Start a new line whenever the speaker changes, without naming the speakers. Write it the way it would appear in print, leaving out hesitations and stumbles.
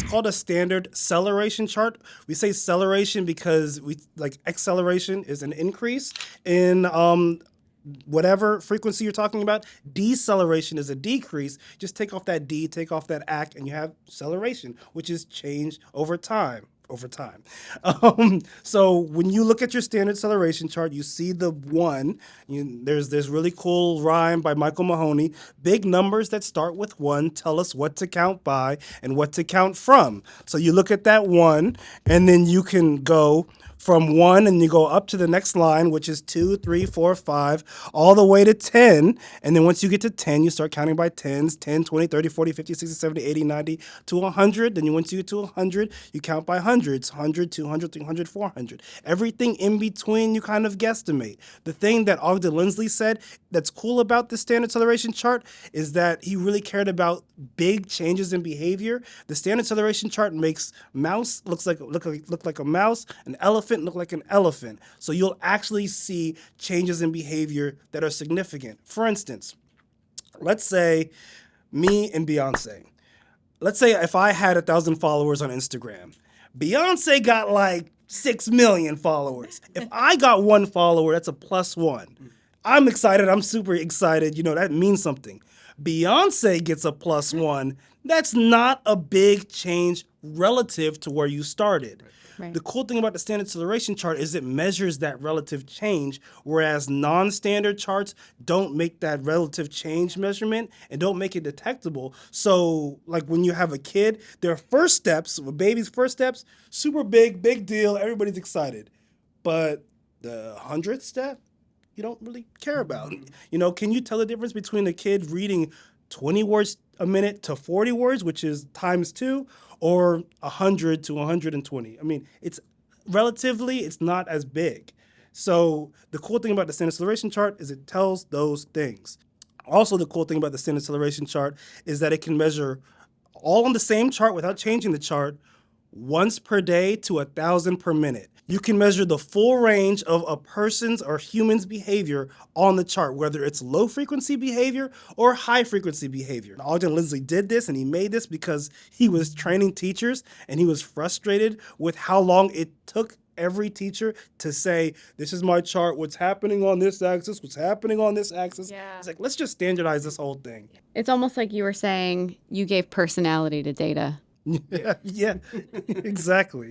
called a standard celeration chart. We say celeration because acceleration is an increase in whatever frequency you're talking about. Deceleration is a decrease. Just take off that D, take off that ac, and you have celeration, which is change over time. So when you look at your standard acceleration chart, you see the one. There's this really cool rhyme by Michael Mahoney. Big numbers that start with one tell us what to count by and what to count from. So you look at that one, and then you can go from 1 and you go up to the next line, which is 2, 3, 4, 5, all the way to 10. And then once you get to 10, you start counting by tens, 10, 20, 30, 40, 50, 60, 70, 80, 90 to 100. Then once you get to 100, you count by hundreds, 100, 200, 300, 400. Everything in between, you kind of guesstimate. The thing that Ogden Lindsley said that's cool about the standard acceleration chart is that he really cared about big changes in behavior. The standard acceleration chart makes mouse look like a mouse, an elephant look like an elephant. So you'll actually see changes in behavior that are significant. For instance, let's say me and Beyonce. Let's say if I had 1,000 followers on Instagram, Beyonce got like 6 million followers. If I got 1 follower, that's a +1. I'm excited. I'm super excited. That means something. Beyonce gets a +1. That's not a big change relative to where you started.
Right.
The cool thing about the standard acceleration chart is it measures that relative change, whereas non-standard charts don't make that relative change measurement and don't make it detectable. So like when you have a kid, their first steps, a baby's first steps, super big deal, everybody's excited. But the 100th step, you don't really care about. Can you tell the difference between a kid reading 20 words a minute to 40 words, which is ×2, or 100 to 120? I mean, it's not as big. So the cool thing about the standard acceleration chart is it tells those things. Also, the cool thing about the standard acceleration chart is that it can measure all on the same chart without changing the chart once per day to 1,000 per minute. You can measure the full range of a person's or human's behavior on the chart, whether it's low frequency behavior or high frequency behavior. Ogden Lindsley did this, and he made this because he was training teachers and he was frustrated with how long it took every teacher to say, this is my chart, what's happening on this axis, what's happening on this axis.
Yeah.
It's like, let's just standardize this whole thing.
It's almost like you were saying you gave personality to data.
Yeah, exactly.